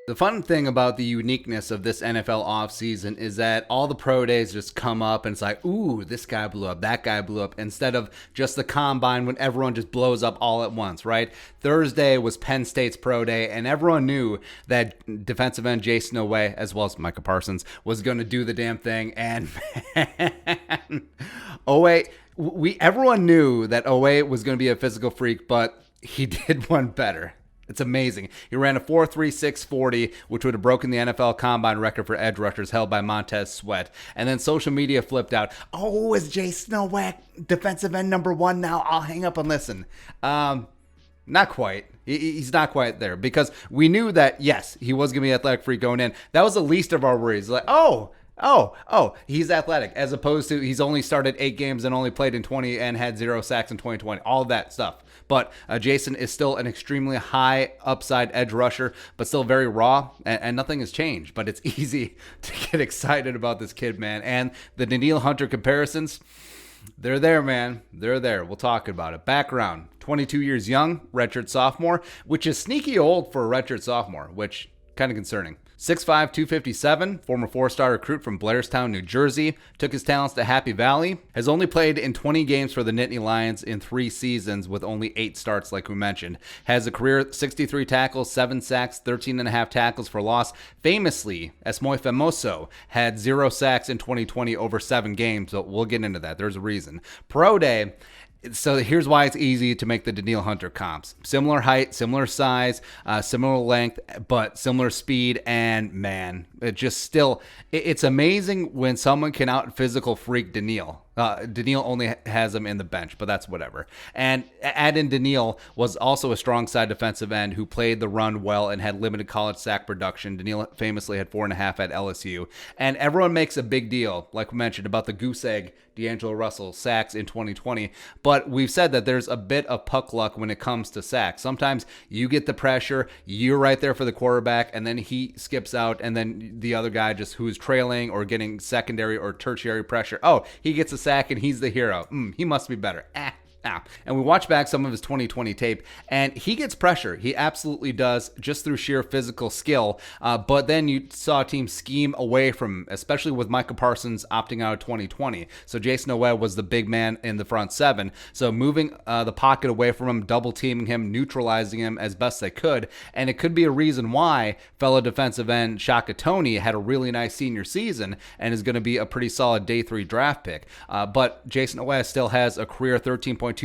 The fun thing about the uniqueness of this NFL offseason is that all the pro days just come up and it's like, ooh, this guy blew up, that guy blew up, instead of just the combine when everyone just blows up all at once, right? Thursday was Penn State's pro day, and everyone knew that defensive end Jayson Oweh, as well as Micah Parsons, was going to do the damn thing. And man, everyone knew that Oweh was going to be a physical freak, but he did one better. It's amazing. He ran a 4.36 40, which would have broken the NFL combine record for edge rushers held by Montez Sweat. And then social media flipped out. Oh, is Jayson Oweh defensive end number one now? I'll hang up and listen. Not quite. He's not quite there, because we knew that, yes, he was going to be athletic freak going in. That was the least of our worries. Like, oh, he's athletic, as opposed to he's only started 8 games and only played in 20 and had 0 sacks in 2020. All of that stuff. But Jayson is still an extremely high upside edge rusher, but still very raw, and nothing has changed. But it's easy to get excited about this kid, man. And the Danielle Hunter comparisons, they're there, man. They're there. We'll talk about it. Background: 22 years young, redshirt sophomore, which is sneaky old for a redshirt sophomore, which kind of concerning. 6'5", 257, former 4-star recruit from Blairstown, New Jersey, took his talents to Happy Valley, has only played in 20 games for the Nittany Lions in 3 seasons with only 8 starts, like we mentioned. Has a career 63 tackles, 7 sacks, 13.5 tackles for loss. Famously, es muy famoso, had 0 sacks in 2020 over 7 games, so we'll get into that. There's a reason. Pro Day. So here's why it's easy to make the Danielle Hunter comps. Similar height, similar size, similar length, but similar speed. And man, it's amazing when someone can out physical freak Danielle. Danielle only has him in the bench, but that's whatever. And add in Danielle was also a strong side defensive end who played the run well and had limited college sack production. Danielle famously had 4.5 at LSU. And everyone makes a big deal, like we mentioned, about the goose egg D'Angelo Russell sacks in 2020. But we've said that there's a bit of puck luck when it comes to sacks. Sometimes you get the pressure, you're right there for the quarterback, and then he skips out, and then the other guy just who's trailing or getting secondary or tertiary pressure, he gets a sack and he's the hero. He must be better. And we watch back some of his 2020 tape, and he gets pressure. He absolutely does, just through sheer physical skill. But then you saw a team scheme away from him, especially with Micah Parsons opting out of 2020. So Jayson Oweh was the big man in the front 7. So moving the pocket away from him, double teaming him, neutralizing him as best they could. And it could be a reason why fellow defensive end Shaka Toney had a really nice senior season and is going to be a pretty solid day 3 draft pick. But Jayson Oweh still has a career 13.2%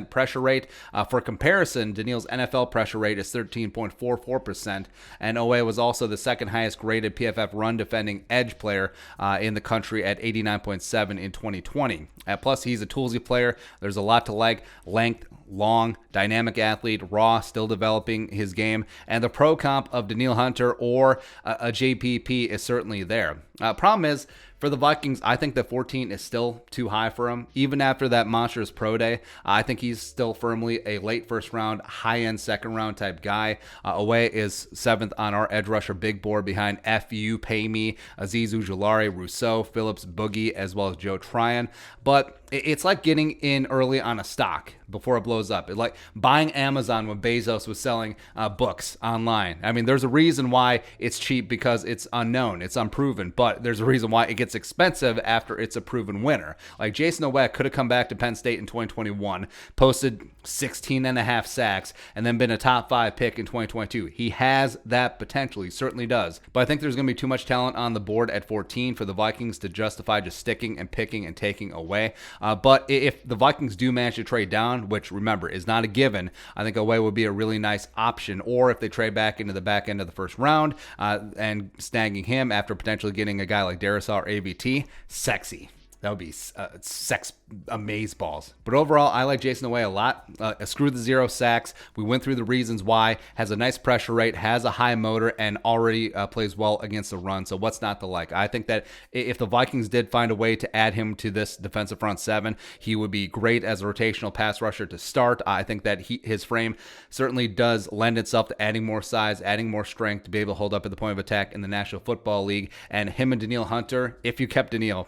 pressure rate. For comparison, Danielle's NFL pressure rate is 13.44%, and Oweh was also the second highest graded PFF run defending edge player in the country at 89.7 in 2020. Plus, he's a toolsy player. There's a lot to like. Length, long, dynamic athlete, raw, still developing his game, and the pro comp of Danielle Hunter or a JPP is certainly there. Problem is, for the Vikings, I think that 14 is still too high for him. Even after that monstrous pro day, I think he's still firmly a late first round, high-end second round type guy. Oweh is 7th on our edge rusher big board behind FU, Pay Me, Azeez Ojulari, Rousseau, Phillips, Boogie, as well as Joe Tryon. But it's like getting in early on a stock before it blows up. It's like buying Amazon when Bezos was selling books online. I mean, there's a reason why it's cheap, because it's unknown, it's unproven, but there's a reason why it gets expensive after it's a proven winner. Like Jayson Oweh could have come back to Penn State in 2021, posted 16.5 sacks, and then been a top 5 pick in 2022. He has that potential. He certainly does. But I think there's going to be too much talent on the board at 14 for the Vikings to justify just sticking and picking and taking away. But if the Vikings do manage to trade down, which remember is not a given, I think Oweh would be a really nice option. Or if they trade back into the back end of the first round and snagging him after potentially getting a guy like Darrisaw or AVT, sexy. That would be sex amazeballs. But overall, I like Jayson Oweh a lot. Screw the 0 sacks. We went through the reasons why. Has a nice pressure rate, has a high motor, and already plays well against the run. So what's not to like? I think that if the Vikings did find a way to add him to this defensive front 7, he would be great as a rotational pass rusher to start. I think that his frame certainly does lend itself to adding more size, adding more strength to be able to hold up at the point of attack in the National Football League. And him and Danielle Hunter, if you kept Danielle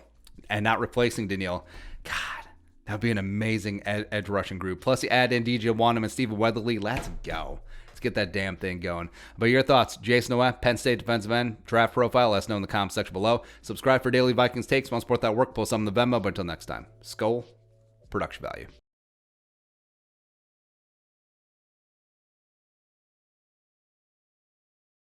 and not replacing Danielle, God, that would be an amazing edge rushing group. Plus, you add in DJ Wonnum and Stephen Weatherly. Let's go. Let's get that damn thing going. But your thoughts, Jayson Oweh, Penn State defensive end, draft profile, let us know in the comments section below. Subscribe for daily Vikings takes. Want to support that work, post some in the Venmo. But until next time, Skol, production value.